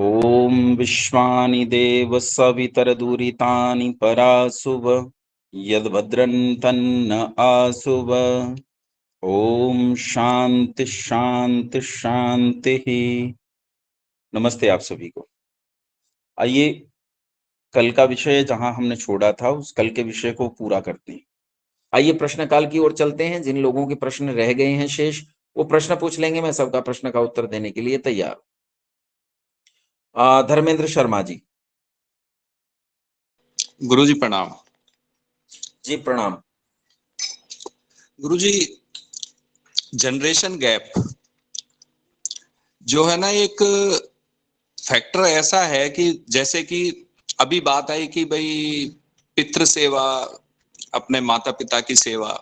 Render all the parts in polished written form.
ॐ विश्वानि देव सवितरदुरितानि परासुव यद्भद्रं तन्न आसुव। ओम शांति शांति शांति ही। नमस्ते आप सभी को। आइए कल का विषय जहां हमने छोड़ा था उस कल के विषय को पूरा करते हैं। आइए प्रश्नकाल की ओर चलते हैं। जिन लोगों के प्रश्न रह गए हैं शेष वो प्रश्न पूछ लेंगे। मैं सबका प्रश्न का उत्तर देने के लिए तैयार हूं। धर्मेंद्र शर्मा जी। गुरुजी प्रणाम। जी प्रणाम। गुरुजी, जनरेशन गैप जो है ना, एक फैक्टर ऐसा है कि जैसे कि अभी बात आई कि भाई पितृ सेवा, अपने माता पिता की सेवा,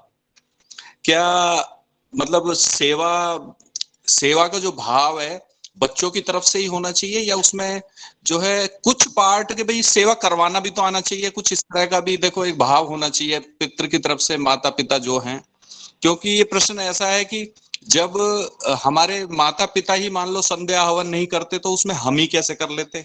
क्या मतलब सेवा सेवा का जो भाव है बच्चों की तरफ से ही होना चाहिए, या उसमें जो है कुछ पार्ट के भाई सेवा करवाना भी तो आना चाहिए, कुछ इस तरह का भी देखो एक भाव होना चाहिए पितृ की तरफ से, माता पिता जो हैं। क्योंकि ये प्रश्न ऐसा है कि जब हमारे माता पिता ही मान लो संध्या हवन नहीं करते तो उसमें हम ही कैसे कर लेते।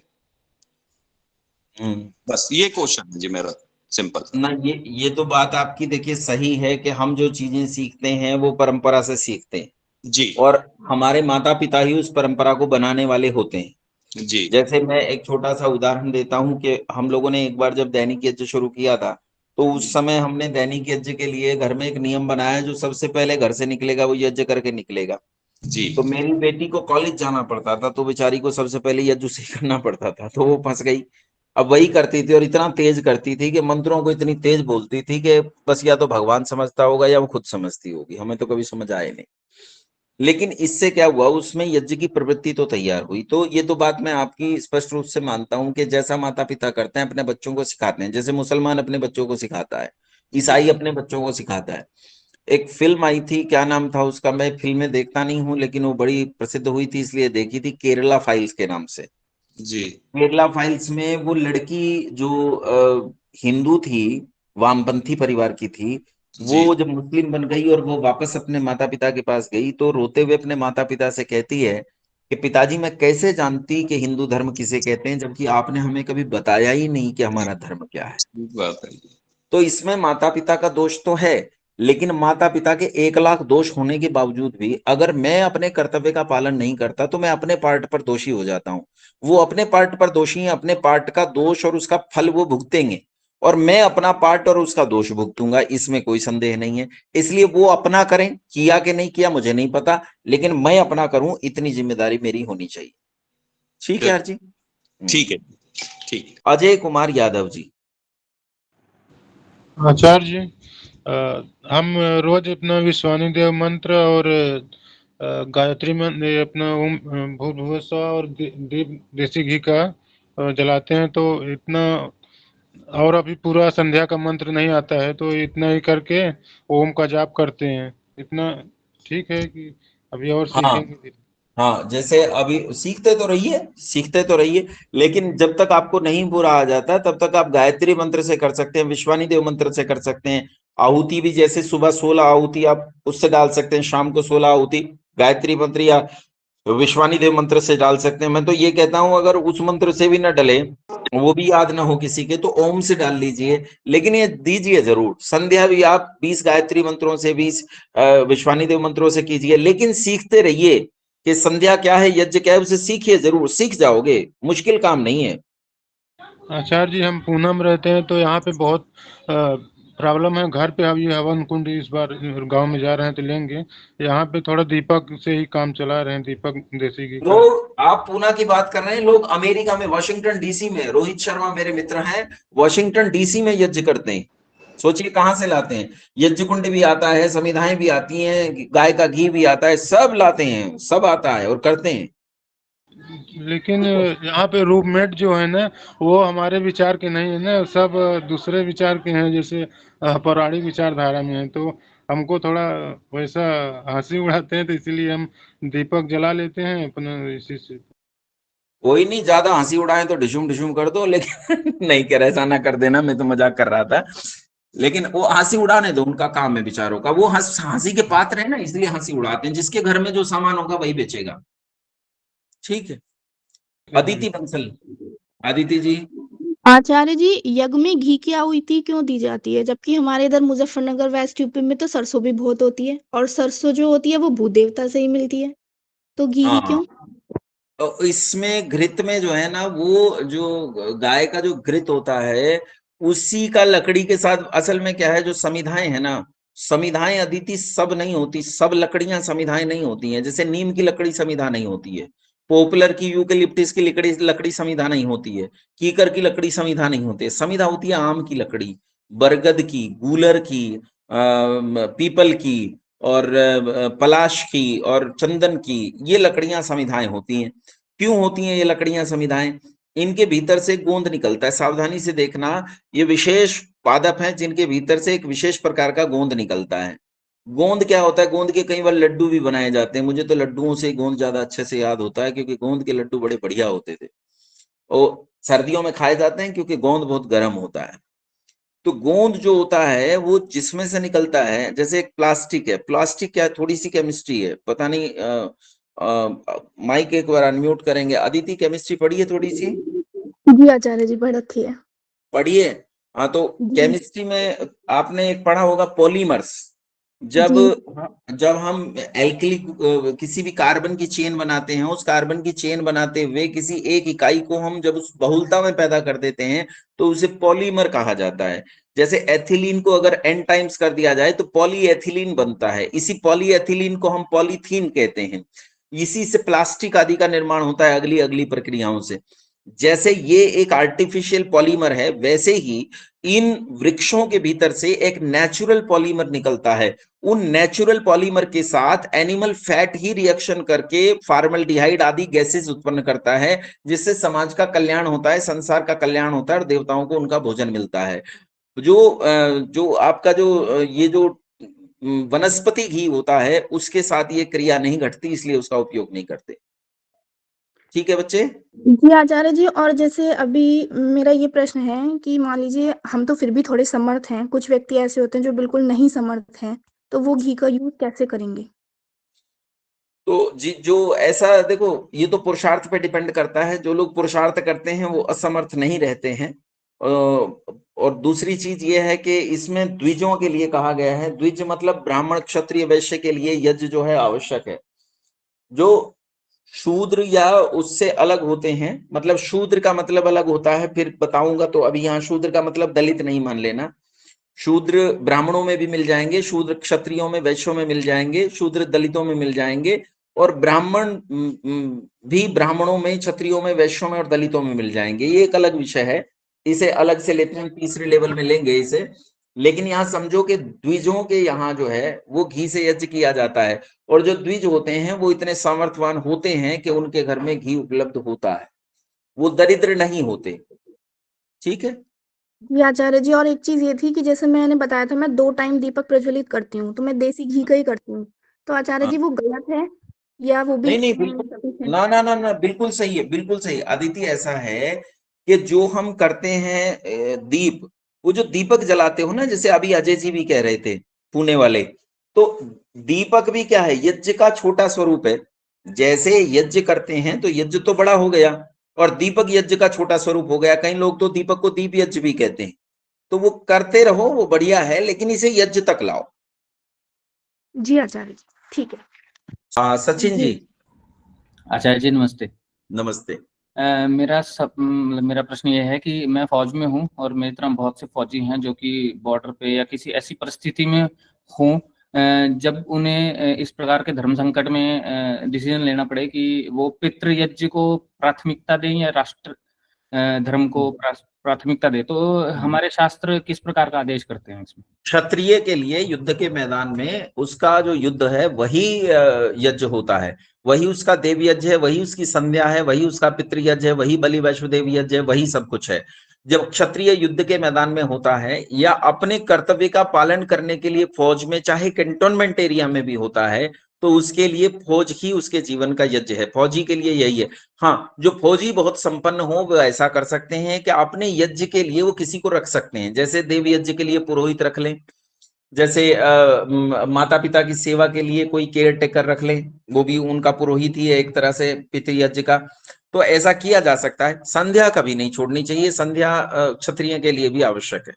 बस ये क्वेश्चन है जी मेरा, सिंपल ना ये तो बात आपकी देखिए सही है कि हम जो चीजें सीखते हैं वो परंपरा से सीखते हैं जी। और हमारे माता पिता ही उस परंपरा को बनाने वाले होते हैं जी जैसे मैं एक छोटा सा उदाहरण देता हूं कि हम लोगों ने एक बार जब दैनिक यज्ञ शुरू किया था तो उस समय हमने दैनिक यज्ञ के लिए घर में एक नियम बनाया, जो सबसे पहले घर से निकलेगा वो यज्ञ करके निकलेगा। जी तो मेरी बेटी को कॉलेज जाना पड़ता था तो बेचारी को सबसे पहले यज्ञ से करना पड़ता था, तो वो फंस गई। अब वही करती थी और इतना तेज करती थी कि मंत्रों को इतनी तेज बोलती थी कि बस या तो भगवान समझता होगा या वो खुद समझती होगी, हमें तो कभी समझ आए नहीं। लेकिन इससे क्या हुआ, उसमें यज्ञ की प्रवृत्ति तो तैयार हुई। तो ये तो बात मैं आपकी स्पष्ट रूप से मानता हूं कि जैसा माता पिता करते हैं अपने बच्चों को सिखाते हैं, जैसे मुसलमान अपने बच्चों को सिखाता है, जी ईसाई अपने बच्चों को सिखाता है। एक फिल्म आई थी, क्या नाम था उसका, मैं फिल्में देखता नहीं हूं लेकिन वो बड़ी प्रसिद्ध हुई थी इसलिए देखी थी, केरला फाइल्स के नाम से। जी केरला फाइल्स में वो लड़की जो हिंदू थी, वामपंथी परिवार की थी, जी वो जब मुस्लिम बन गई और वो वापस अपने माता पिता के पास गई तो रोते हुए अपने माता पिता से कहती है कि पिताजी मैं कैसे जानती कि हिंदू धर्म किसे कहते हैं, जबकि आपने हमें कभी बताया ही नहीं कि हमारा धर्म क्या है। बात है। तो इसमें माता पिता का दोष तो है, लेकिन माता पिता के 1 लाख दोष होने के बावजूद भी अगर मैं अपने कर्तव्य का पालन नहीं करता तो मैं अपने पार्ट पर दोषी हो जाता हूं। वो अपने पार्ट पर दोषी हैं, अपने पार्ट का दोष और उसका फल वो भुगतेंगे, और मैं अपना पार्ट और उसका दोष भुगतूंगा, इसमें कोई संदेह नहीं है। इसलिए वो अपना करें, किया कि नहीं किया मुझे नहीं पता, लेकिन मैं अपना करूं इतनी जिम्मेदारी मेरी होनी चाहिए। ठीक है हर जी। ठीक है। ठीक है। अजय कुमार यादव जी। आचार्य जी, हम रोज अपना विश्वानी देव मंत्र और गायत्री मंत्र, अपना ओम भूर्भुवः स्वः और दीप देसी घी का जलाते हैं, तो इतना, और अभी पूरा संध्या का मंत्र नहीं आता है तो इतना ही करके ओम का जाप करते हैं। इतना ठीक है कि अभी और हाँ सीखेंगे? हाँ, जैसे अभी सीखते तो रहिए, सीखते तो रहिए, लेकिन जब तक आपको नहीं बुरा आ जाता तब तक आप गायत्री मंत्र से कर सकते हैं, विश्वानी देव मंत्र से कर सकते हैं। आहुति भी जैसे सुबह 16 आहुति आप उससे डाल सकते हैं, शाम को 16 आहुति गायत्री मंत्र या विश्वानी देव मंत्र से डाल सकते हैं। मैं तो ये कहता हूं अगर उस मंत्र से भी ना डले, वो भी याद ना हो किसी के, तो ओम से डाल लीजिए, लेकिन ये दीजिए जरूर। संध्या भी आप 20 गायत्री मंत्रों से, 20 विश्वानी देव मंत्रों से कीजिए, लेकिन सीखते रहिए कि संध्या क्या है, यज्ञ क्या है, उसे सीखिए, जरूर सीख जाओगे, मुश्किल काम नहीं है। आचार्य जी, हम पूना में रहते हैं तो यहाँ पे बहुत प्रॉब्लम है। घर पे अभी हवन कुंड इस बार गांव में जा रहे हैं तो लेंगे। यहाँ पे थोड़ा दीपक से ही काम चला रहे हैं, दीपक देसी घी का। लोग, आप पूना की बात कर रहे हैं, लोग अमेरिका में वाशिंगटन डीसी में, रोहित शर्मा मेरे मित्र हैं, वाशिंगटन डीसी में यज्ञ करते हैं। सोचिए कहां से लाते हैं। यज्ञ कुंड भी आता है, समिधाएं भी आती हैं, गाय का घी भी आता है, सब लाते हैं, सब आता है और करते हैं। लेकिन यहाँ पे रूममेट जो है ना, वो हमारे विचार के नहीं है ना, सब दूसरे विचार के हैं, जैसे पौराणिक विचारधारा में है। तो हमको थोड़ा वैसा हंसी उड़ाते हैं, तो इसीलिए हम दीपक जला लेते हैं अपना इसी से। कोई नहीं, ज्यादा हंसी उड़ाएं तो डिशुम डिशुम कर दो, लेकिन नहीं कर, ऐसा ना कर देना, मैं तो मजाक कर रहा था। लेकिन वो हंसी उड़ाने दो, उनका काम है बेचारों का, वो हंसी के पात्र है ना, इसलिए हंसी उड़ाते हैं। जिसके घर में जो सामान होगा वही बेचेगा। ठीक है। अदिति बंसल, अदिति जी। आचार्य जी, यज्ञ में घी की आहुति क्यों दी जाती है, जबकि हमारे इधर मुजफ्फरनगर वेस्ट यूपी में तो सरसों भी बहुत होती है और सरसों जो होती है वो भूत देवता से ही मिलती है, तो घी ही क्यों? तो इसमें घृत में जो है ना, वो जो गाय का जो घृत होता है उसी का लकड़ी के साथ, असल में क्या है, जो समिधाएं है ना, समिधाएं अदिति सब नहीं होती, सब लकड़ियां समिधाएं नहीं होती हैं। जैसे नीम की लकड़ी समिधा नहीं होती है, पोपलर की, यूकेलिप्टिस की लकड़ी समिधा नहीं होती है, कीकर की लकड़ी समिधा नहीं होती है। समिधा होती है आम की लकड़ी, बरगद की, गूलर की, पीपल की, और पलाश की और चंदन की, ये लकड़ियां समिधाएं होती हैं। क्यों होती हैं ये लकड़ियां समिधाएं? इनके भीतर से गोंद निकलता है, सावधानी से देखना, ये विशेष पादप हैं जिनके भीतर से एक विशेष प्रकार का गोंद निकलता है। गोंद क्या होता है? गोंद के कई बार लड्डू भी बनाए जाते हैं। मुझे तो लड्डुओं से गोंद ज्यादा अच्छे से याद होता है, क्योंकि गोंद के लड्डू बड़े बढ़िया होते थे। और सर्दियों में खाए जाते हैं क्योंकि गोंद बहुत गर्म होता है। तो गोंद जो होता है वो जिसमें से निकलता है, जैसे एक प्लास्टिक है, प्लास्टिक क्या है, थोड़ी सी केमिस्ट्री है, पता नहीं, माइक एक बार अनम्यूट करेंगे। अदिति केमिस्ट्री पढ़ी है थोड़ी सी? जी आचार्य जी, पढ़ रखी है। पढ़िए। हाँ, तो जी। केमिस्ट्री में आपने एक पढ़ा होगा पॉलीमर्स। जब जब हम एल्कली किसी भी कार्बन की चेन बनाते हैं, उस कार्बन की चेन बनाते हुए किसी एक इकाई को हम जब उस बहुलता में पैदा कर देते हैं तो उसे पॉलीमर कहा जाता है। जैसे एथिलीन को अगर एन टाइम्स कर दिया जाए तो पॉलीएथिलीन बनता है। इसी पॉलीएथिलीन को हम पॉलीथीन कहते हैं। इसी से प्लास्टिक आदि का निर्माण होता है, अगली अगली प्रक्रियाओं से। जैसे ये एक आर्टिफिशियल पॉलीमर है, वैसे ही इन वृक्षों के भीतर से एक नेचुरल पॉलीमर निकलता है। उन नेचुरल पॉलीमर के साथ एनिमल फैट ही रिएक्शन करके फॉर्मल्डिहाइड आदि गैसेस उत्पन्न करता है, जिससे समाज का कल्याण होता है, संसार का कल्याण होता है और देवताओं को उनका भोजन मिलता है। जो आपका जो ये जो वनस्पति घी होता है उसके साथ ये क्रिया नहीं घटती, इसलिए उसका उपयोग नहीं करते। ठीक है बच्चे? जी आचार्य जी, और जैसे अभी मेरा ये प्रश्न है कि मान लीजिए हम तो फिर भी थोड़े समर्थ हैं, कुछ व्यक्ति ऐसे होते हैं जो बिल्कुल नहीं समर्थ हैं, तो वो घी का यूज कैसे करेंगे? तो जी, जो ऐसा देखो, ये तो पुरुषार्थ पे डिपेंड करता है। जो लोग पुरुषार्थ करते हैं वो असमर्थ नहीं रहते हैं। और दूसरी चीज ये है कि इसमें द्विजों के लिए कहा गया है। द्विज मतलब ब्राह्मण, क्षत्रिय, वैश्य के लिए यज्ञ जो है आवश्यक है। जो शूद्र या उससे अलग होते हैं, मतलब शूद्र का मतलब अलग होता है, फिर बताऊंगा। तो अभी यहाँ शूद्र का मतलब दलित नहीं मान लेना। शूद्र ब्राह्मणों में भी मिल जाएंगे, शूद्र क्षत्रियों में, वैश्यों में मिल जाएंगे, शूद्र दलितों में मिल जाएंगे, और ब्राह्मण भी ब्राह्मणों में, क्षत्रियों में, वैश्यों में और दलितों में मिल जाएंगे। ये एक अलग विषय है, इसे अलग से लेते हैं, तीसरे लेवल में लेंगे इसे। लेकिन यहाँ समझो कि द्विजों के यहाँ जो है वो घी से यज्ञ किया जाता है, और जो द्विज होते हैं वो इतने सामर्थ्यवान होते हैं कि उनके घर में घी उपलब्ध होता है, वो दरिद्र नहीं होते। ठीक है जी आचार्य जी, और एक चीज ये थी कि जैसे मैंने बताया था, मैं 2 टाइम दीपक प्रज्वलित करती हूँ, तो मैं देसी घी का ही करती हूँ, तो आचार्य जी वो गलत है या वो भी नहीं नहीं, बिल्कुल sufficient? ना ना ना ना, बिल्कुल सही है, बिल्कुल सही। अदिति, ऐसा है कि जो हम करते हैं दीप, वो जो दीपक जलाते हो ना, जैसे अभी अजय जी भी कह रहे थे, पुणे वाले, तो दीपक भी क्या है, यज्ञ का छोटा स्वरूप है। जैसे यज्ञ करते हैं तो यज्ञ तो बड़ा हो गया, और दीपक यज्ञ का छोटा स्वरूप हो गया। कई लोग तो दीपक को दीप यज्ञ भी कहते हैं। तो वो करते रहो, वो बढ़िया है, लेकिन इसे यज्ञ तक लाओ। जी आचार्य जी, ठीक है। हाँ सचिन जी। आचार्य जी नमस्ते। नमस्ते। मेरा प्रश्न ये है कि मैं फौज में हूँ और मेरी तरह बहुत से फौजी हैं जो कि बॉर्डर पे या किसी ऐसी परिस्थिति में हों जब उन्हें इस प्रकार के धर्म संकट में डिसीजन लेना पड़े कि वो पितृ यज्ञ को प्राथमिकता दें या राष्ट्र धर्म को प्राथमिकता दे, तो हमारे शास्त्र किस प्रकार का आदेश करते हैं इसमें? क्षत्रिय के लिए युद्ध के मैदान में उसका जो युद्ध है वही यज्ञ होता है, वही उसका देव यज्ञ है, वही उसकी संध्या है, वही उसका पितृ यज्ञ है, वही बलि वैष्णोदेव यज्ञ है, वही सब कुछ है। जब क्षत्रिय युद्ध के मैदान में होता है या अपने कर्तव्य का पालन करने के लिए फौज में, चाहे कैंटोनमेंट एरिया में भी होता है, तो उसके लिए फौज ही उसके जीवन का यज्ञ है। फौजी के लिए यही है। हाँ, जो फौजी बहुत संपन्न हो वो ऐसा कर सकते हैं कि अपने यज्ञ के लिए वो किसी को रख सकते हैं। जैसे देव यज्ञ के लिए पुरोहित रख लें, जैसे माता पिता की सेवा के लिए कोई केयर टेकर रख लें, वो भी उनका पुरोहित ही है एक तरह से पितृ यज्ञ का। तो ऐसा किया जा सकता है। संध्या कभी नहीं छोड़नी चाहिए, संध्या क्षत्रिय के लिए भी आवश्यक है।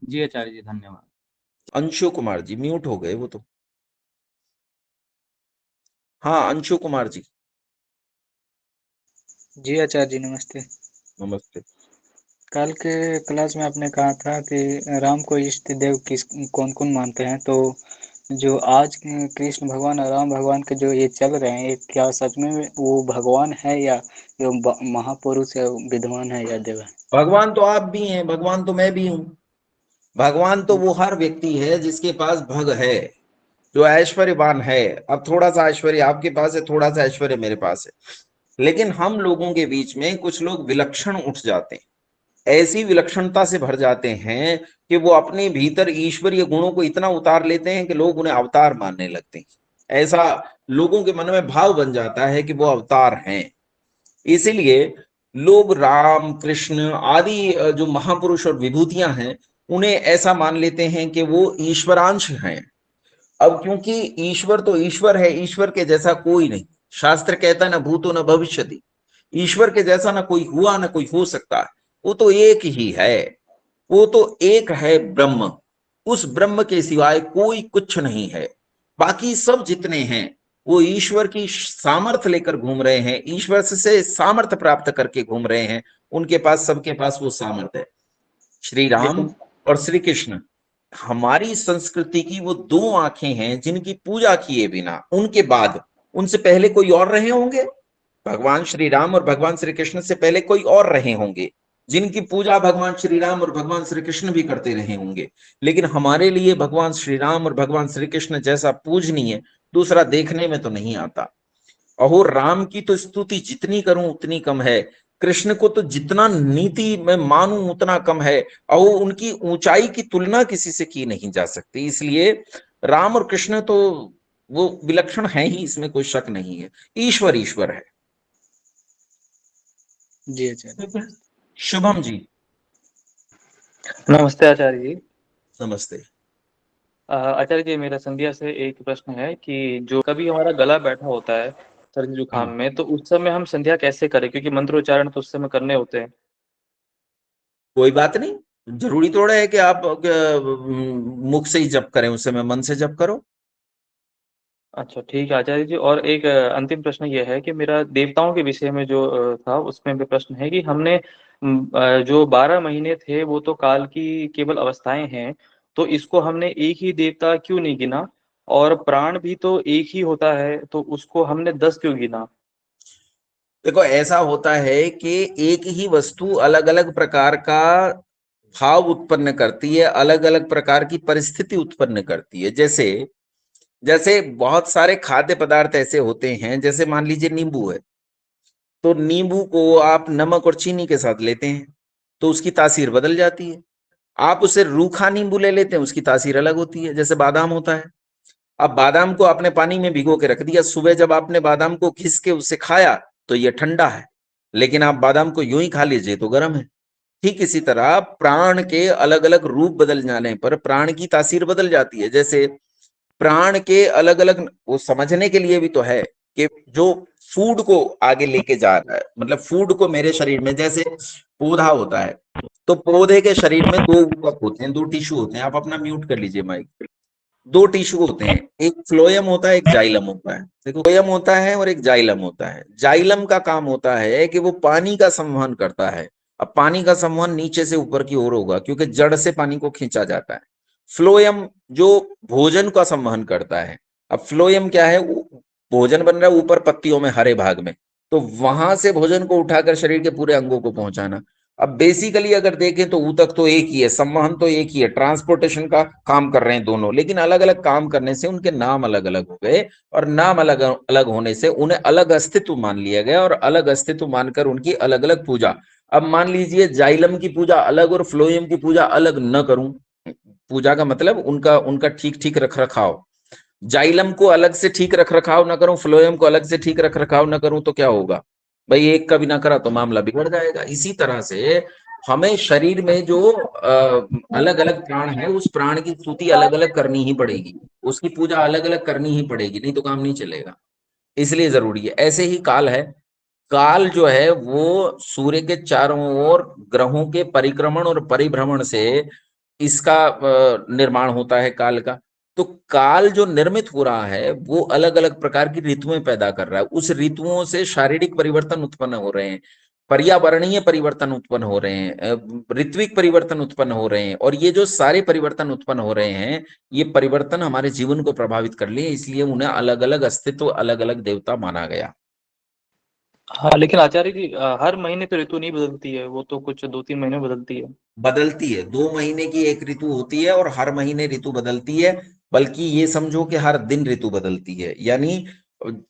जी आचार्य जी, धन्यवाद। अंशु कुमार जी म्यूट हो गए वो तो। हाँ अंशु कुमार जी। जी आचार्य जी नमस्ते। नमस्ते। कल के क्लास में आपने कहा था कि राम को इष्ट देव किस कौन कौन मानते हैं, तो जो आज कृष्ण भगवान और राम भगवान के जो ये चल रहे हैं, ये क्या सच में वो भगवान है या महापुरुष है, विद्वान है या देव है? भगवान तो आप भी हैं, भगवान तो मैं भी हूं। भगवान तो वो हर व्यक्ति है जिसके पास भग है, जो ऐश्वर्यवान है। अब थोड़ा सा ऐश्वर्य आपके पास है, थोड़ा सा ऐश्वर्य मेरे पास है, लेकिन हम लोगों के बीच में कुछ लोग विलक्षण उठ जाते हैं, ऐसी विलक्षणता से भर जाते हैं कि वो अपने भीतर ईश्वरीय गुणों को इतना उतार लेते हैं कि लोग उन्हें अवतार मानने लगते हैं। ऐसा लोगों के मन में भाव बन जाता है कि वो अवतार हैं। इसीलिए लोग राम कृष्ण आदि जो महापुरुष और विभूतियां हैं, उन्हें ऐसा मान लेते हैं कि वो ईश्वरांश हैं। अब क्योंकि ईश्वर तो ईश्वर है, ईश्वर के जैसा कोई नहीं। शास्त्र कहता न भूतो न भविष्यति, ईश्वर के जैसा ना कोई हुआ ना कोई हो सकता है। वो तो एक ही है, वो तो एक है ब्रह्म। उस ब्रह्म के सिवाय कोई कुछ नहीं है। बाकी सब जितने हैं वो ईश्वर की सामर्थ्य लेकर घूम रहे हैं, ईश्वर से सामर्थ्य प्राप्त करके घूम रहे हैं। उनके पास, सबके पास वो सामर्थ्य है। श्री राम लेकिन और श्री कृष्ण हमारी संस्कृति की वो दो आंखें हैं जिनकी पूजा किए बिना उनके बाद, उनसे पहले कोई और रहे होंगे? भगवान श्री राम और भगवान श्री कृष्ण से पहले कोई और रहे होंगे जिनकी पूजा भगवान श्री राम और भगवान श्री कृष्ण भी करते रहे होंगे। लेकिन हमारे लिए भगवान श्री राम और भगवान श्री कृष्ण जैसा पूजनीय दूसरा देखने में तो नहीं आता। अहो राम की तो स्तुति जितनी करूं उतनी कम है, कृष्ण को तो जितना नीति में मानूं उतना कम है। अहो उनकी ऊंचाई की तुलना किसी से की नहीं जा सकती। इसलिए राम और कृष्ण तो वो विलक्षण है ही, इसमें कोई शक नहीं है। ईश्वर ईश्वर है। जी आचार्य। शुभम जी। नमस्ते आचार्य जी। नमस्ते। आचार्य जी, मेरा संध्या से एक प्रश्न है कि जो कभी हमारा गला बैठा होता है सर्दी जुकाम में, तो उस समय हम संध्या कैसे करें, क्योंकि मंत्रोच्चारण तो उस समय करने होते हैं। कोई बात नहीं, जरूरी थोड़ा है कि आप मुख से ही जप करें, उस समय मन से जप करो। अच्छा ठीक है आचार्य जी। और एक अंतिम प्रश्न ये है कि मेरा देवताओं के विषय में जो था उसमें भी प्रश्न है कि हमने जो 12 महीने थे वो तो काल की केवल अवस्थाएं हैं, तो इसको हमने एक ही देवता क्यों नहीं गिना, और प्राण भी तो एक ही होता है तो उसको हमने 10 क्यों गिना। देखो ऐसा होता है कि एक ही वस्तु अलग अलग प्रकार का भाव उत्पन्न करती है, अलग अलग प्रकार की परिस्थिति उत्पन्न करती है। जैसे जैसे बहुत सारे खाद्य पदार्थ ऐसे होते हैं, जैसे मान लीजिए नींबू है, तो नींबू को आप नमक और चीनी के साथ लेते हैं तो उसकी तासीर बदल जाती है। आप उसे रूखा नींबू ले लेते हैं, उसकी तासीर अलग होती है। जैसे बादाम होता है, अब बादाम को आपने पानी में भिगो के रख दिया, सुबह जब आपने बादाम को घिस के उसे खाया तो ये ठंडा है, लेकिन आप बादाम को यूं ही खा लीजिए तो गर्म है। ठीक इसी तरह प्राण के अलग अलग रूप बदल जाने पर प्राण की तासीर बदल जाती है। जैसे प्राण के अलग अलग, वो समझने के लिए भी तो है कि जो फूड को आगे लेके जा रहा है, मतलब फूड को मेरे शरीर में, जैसे पौधा होता है तो पौधे के शरीर में दो ऊतक होते हैं, दो टिश्यू होते हैं। आप अपना म्यूट कर लीजिए माइक। दो टिश्यू होते हैं, एक फ्लोएम होता है, एक जाइलम होता है। देखो फ्लोएम होता है और एक जाइलम होता है। जाइलम का काम होता है कि वो पानी का संवहन करता है। अब पानी का संवहन नीचे से ऊपर की ओर होगा क्योंकि जड़ से पानी को खींचा जाता है। फ्लोएम जो भोजन का संवहन करता है। अब फ्लोएम क्या है, भोजन बन रहा है ऊपर पत्तियों में हरे भाग में, तो वहां से भोजन को उठाकर शरीर के पूरे अंगों को पहुंचाना। अब बेसिकली अगर देखें तो ऊतक तो एक ही है, संवहन तो एक ही है, ट्रांसपोर्टेशन का काम कर रहे हैं दोनों, लेकिन अलग अलग काम करने से उनके नाम अलग अलग हो गए, और नाम अलग अलग होने से उन्हें अलग अस्तित्व मान लिया गया, और अलग अस्तित्व मानकर उनकी अलग अलग पूजा। अब मान लीजिए जाइलम की पूजा अलग और फ्लोएम की पूजा अलग न करूं, पूजा का मतलब उनका उनका ठीक ठीक रख रखाव, जाइलम को अलग से ठीक रख रखाव ना करूं, फ्लोएम को अलग से ठीक रख रखाव ना करूं, तो क्या होगा भाई, एक का भी ना करा तो मामला बिगड़ जाएगा। इसी तरह से हमें शरीर में जो अलग अलग प्राण है, उस प्राण की स्तुति अलग अलग करनी ही पड़ेगी, उसकी पूजा अलग अलग करनी ही पड़ेगी, नहीं तो काम नहीं चलेगा। इसलिए जरूरी है। ऐसे ही काल है, काल जो है वो सूर्य के चारों ओर ग्रहों के परिक्रमण और परिभ्रमण से इसका निर्माण होता है काल का। तो काल जो निर्मित हो रहा है वो अलग अलग प्रकार की ऋतुएं पैदा कर रहा है। उस ऋतुओं से शारीरिक परिवर्तन उत्पन्न हो रहे हैं, पर्यावरणीय परिवर्तन उत्पन्न हो रहे हैं, ऋत्विक परिवर्तन उत्पन्न हो रहे हैं। और ये जो सारे परिवर्तन उत्पन्न हो रहे हैं, ये परिवर्तन हमारे जीवन को प्रभावित कर लिए, इसलिए उन्हें अलग अलग अस्तित्व, अलग अलग देवता माना गया। हाँ, लेकिन आचार्य जी हर महीने तो ऋतु नहीं बदलती है, वो तो कुछ 2-3 महीने में बदलती है। बदलती है, 2 महीने की एक ऋतु होती है और हर महीने ऋतु बदलती है। बल्कि ये समझो कि हर दिन ऋतु बदलती है। यानी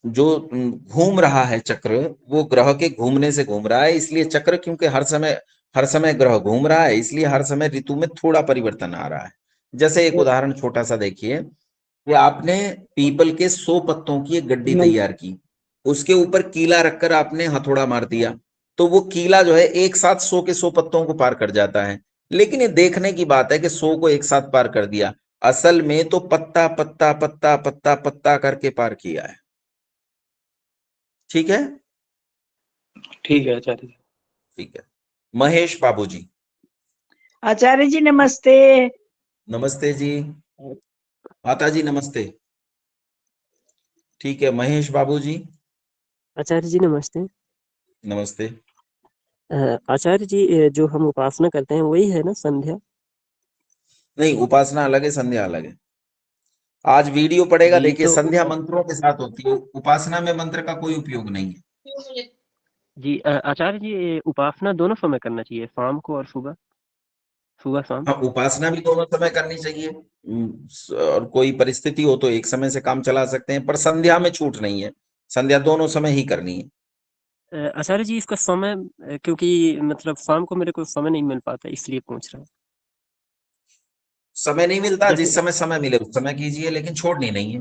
जो घूम रहा है चक्र, वो ग्रह के घूमने से घूम रहा है। इसलिए चक्र, क्योंकि हर समय ग्रह घूम रहा है, इसलिए हर समय ऋतु में थोड़ा परिवर्तन आ रहा है। जैसे एक उदाहरण छोटा सा देखिए कि आपने पीपल के 100 पत्तों की एक गड्डी तैयार की, उसके ऊपर कीला रखकर आपने हथौड़ा मार दिया, तो वो कीला जो है एक साथ 100 के 100 पत्तों को पार कर जाता है। लेकिन ये देखने की बात है कि 100 को एक साथ पार कर दिया, असल में तो पत्ता पत्ता पत्ता पत्ता पत्ता करके पार किया है। ठीक है, ठीक है आचार्य जी। ठीक है। महेश बाबू जी। आचार्य जी नमस्ते। नमस्ते जी। माता जी नमस्ते। ठीक है, महेश बाबू जी। आचार्य जी नमस्ते। नमस्ते। आचार्य जी, जो हम उपासना करते हैं वही है ना संध्या? नहीं, उपासना अलग है, संध्या अलग है। आज वीडियो पड़ेगा, जी देखिए, तो संध्या मंत्रों के साथ होती है, उपासना में मंत्र का कोई उपयोग नहीं है। जी आचार्य जी, ये उपासना दोनों समय करना चाहिए, शाम को और सुबह, सुबह शाम? हाँ, उपासना भी दोनों समय करनी चाहिए। और कोई परिस्थिति हो तो एक समय से काम चला सकते हैं, पर संध्या में छूट नहीं है, संध्या दोनों समय ही करनी है। आचार्य जी इसका समय, क्योंकि मतलब शाम को मेरे को समय नहीं मिल पाता, इसलिए पूछ रहा हूँ। समय नहीं मिलता, जैसे जिस समय समय मिले उस समय कीजिए, लेकिन छोड़नी नहीं है।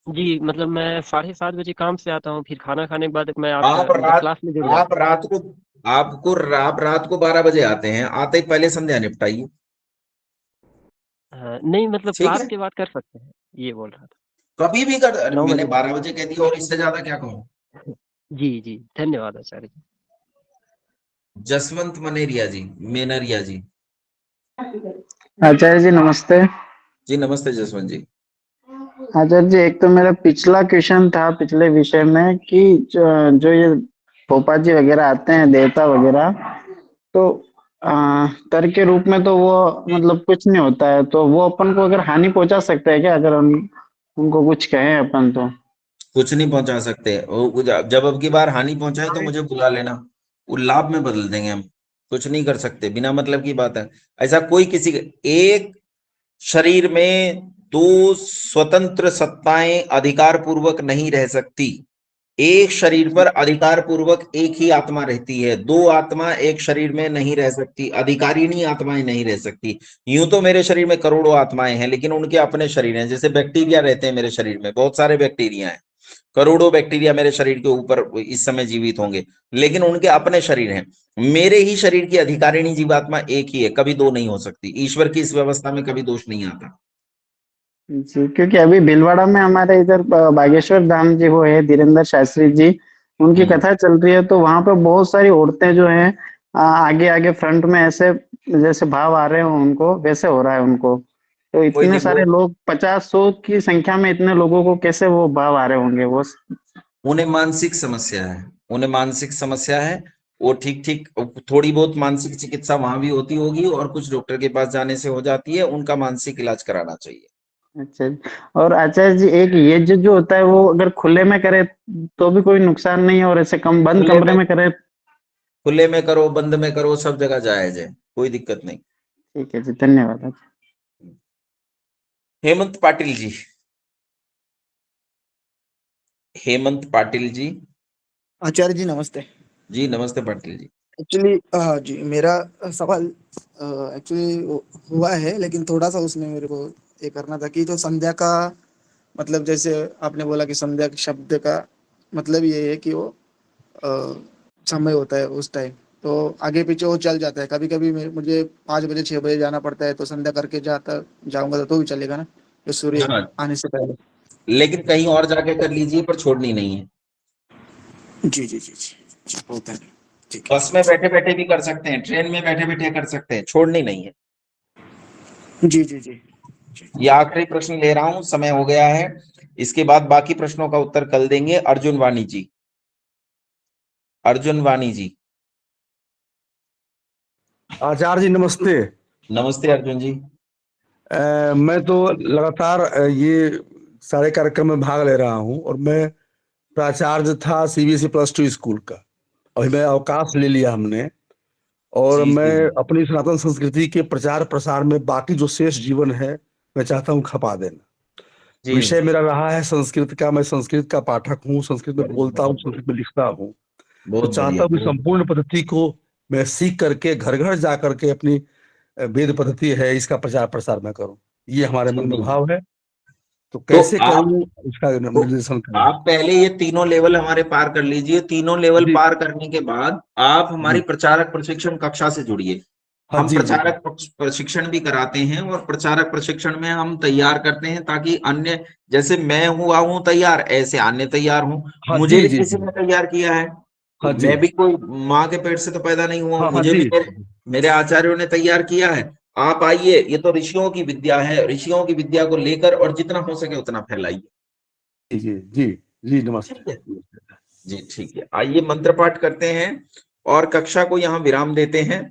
जी, मतलब मैं 7:30 बजे काम से आता हूँ, फिर खाना खाने के बाद मैं आप आपका मतलब रात क्लास में जुड़ जाता आप रात को आप रात को 12 बजे आते हैं, आते ही पहले संध्या निपटाइए। हूँ। नहीं मतलब ठीक क्लास है, के बाद कर सकते हैं, ये बोल रहा था। कभी भी कर। अरे 9 मैंने बजे। 12 बजे कह दिया, और इससे ज्यादा क्या कहूँ। जी जी, धन्यवाद आचार्य जी। जसवंत मेनरिया जी। आचार्य जी नमस्ते। जी नमस्ते जसवंत जी। आचार्य जी, एक तो मेरा पिछला क्वेश्चन था पिछले विषय में कि जो ये पोपा जी वगैरह आते हैं, देवता वगैरह, तो तर्क के रूप में तो वो मतलब कुछ नहीं होता है, तो वो अपन को अगर हानि पहुंचा सकते हैं क्या, अगर उनको कुछ कहें अपन तो? कुछ नहीं पहुंचा सकते। जब अब की बार हानि पहुंचाए तो मुझे बुला लेना, वो लाभ में बदल देंगे हम। कुछ नहीं कर सकते, बिना मतलब की बात है। ऐसा कोई किसी एक शरीर में 2 स्वतंत्र सत्ताएं अधिकार पूर्वक नहीं रह सकती। एक शरीर पर अधिकार पूर्वक एक ही आत्मा रहती है, 2 आत्मा एक शरीर में नहीं रह सकती, अधिकारिणी आत्माएं नहीं रह सकती। यूं तो मेरे शरीर में करोड़ों आत्माएं हैं, लेकिन उनके अपने शरीर हैं। जैसे बैक्टीरिया रहते हैं मेरे शरीर में, बहुत सारे बैक्टीरिया हैं, करोड़ों बैक्टीरिया मेरे शरीर के ऊपर इस समय जीवित होंगे, लेकिन उनके अपने शरीर हैं। मेरे ही शरीर की अधिकारिणी जीवात्मा एक ही है, कभी 2 नहीं हो सकती। ईश्वर की इस व्यवस्था में कभी दोष नहीं आता। जी, क्योंकि अभी भीलवाड़ा में हमारे इधर बागेश्वर धाम जी वो है धीरेन्द्र शास्त्री जी, उनकी कथा चल रही है, तो वहां पे बहुत सारी औरतें जो हैं आगे आगे फ्रंट में ऐसे जैसे भाव आ रहे हो उनको, वैसे हो रहा है उनको। तो कोई इतने नहीं, सारे लोग 50-100 की संख्या में इतने लोगों को कैसे वो भाव आ रहे होंगे वो? उन्हें मानसिक समस्या है, उन्हें मानसिक समस्या है। वो ठीक ठीक थोड़ी बहुत मानसिक चिकित्सा वहां भी होती होगी, और कुछ डॉक्टर के पास जाने से हो जाती है। उनका मानसिक इलाज कराना चाहिए। अच्छा जी। और आचार्य जी, एक यज्ञ जो होता है वो अगर खुले में करे तो भी कोई नुकसान नहीं है, और ऐसे बंद खुले कमरे में में करे? खुले में करो, बंद में करो, सब जगह जायज है, कोई दिक्कत नहीं। ठीक है जी, धन्यवाद। हेमंत पाटिल जी। हेमंत पाटिल जी। आचार्य जी नमस्ते। जी नमस्ते पाटिल जी। एक्चुअली जी मेरा सवाल एक्चुअली हुआ है, लेकिन थोड़ा सा उसमें मेरे को ये करना था कि तो संध्या का मतलब, जैसे आपने बोला कि संध्या शब्द का मतलब ये है कि वो समय होता है उस टाइम, तो आगे पीछे वो चल जाता है। कभी कभी मुझे 5 बजे 6 बजे जाना पड़ता है, तो संध्या करके जाऊंगा तो भी चलेगा ना, तो सूर्य हाँ, आने से पहले? लेकिन कहीं और जाके कर लीजिए, पर छोड़नी नहीं है। जी जी जी जी। होता है। ठीक है, बस में बैठे बैठे भी कर सकते हैं, ट्रेन में बैठे बैठे कर सकते हैं, छोड़नी नहीं है। जी जी जी। ये आखिरी प्रश्न ले रहा हूं, समय हो गया है। इसके बाद बाकी प्रश्नों का उत्तर कल देंगे। अर्जुन वाणी जी, अर्जुन वाणी जी। आचार्य जी नमस्ते। नमस्ते अर्जुन जी। मैं तो लगातार ये सारे कार्यक्रम में भाग ले रहा हूं और मैं प्राचार्य था सीबीएसई +2 स्कूल का। अभी मैं अवकाश ले लिया हमने और जी, मैं जी। अपनी सनातन संस्कृति के प्रचार प्रसार में बाकी जो शेष जीवन है मैं चाहता हूं खपा देना। जी। विषय मेरा रहा है संस्कृत का, मैं संस्कृत का पाठक हूँ, संस्कृत में बोलता हूँ, संस्कृत में लिखता हूँ। तो बहुत चाहता हूँ कि बढ़िया। संपूर्ण पद्धति को मैं सीख करके घर घर जा करके अपनी वेद पद्धति है इसका प्रचार प्रसार मैं करूं। ये हमारे मन में भाव है, तो कैसे करूं इसका निर्देशन करें। आप पहले ये तीनों लेवल हमारे पार कर लीजिए। तीनों लेवल पार करने के बाद आप हमारी प्रचारक प्रशिक्षण कक्षा से जुड़िए। हाँ, हम जी, प्रचारक प्रशिक्षण भी कराते हैं और प्रचारक प्रशिक्षण में हम तैयार करते हैं ताकि अन्य, जैसे मैं हुआ हूं तैयार, ऐसे अन्य तैयार हूं। हाँ, मुझे जी, भी जी, किसी जी। ने तैयार किया है, हाँ, तो जी। मैं भी कोई माँ के पेट से तो पैदा नहीं हुआ हूं। हाँ, हाँ, मुझे भी जी। मेरे आचार्यों ने तैयार किया है। आप आइए, ये तो ऋषियों की विद्या है, ऋषियों की विद्या को लेकर और जितना हो सके उतना फैलाइए। जी जी जी नमस्ते। जी ठीक है, आइए मंत्र पाठ करते हैं और कक्षा को यहाँ विराम देते हैं।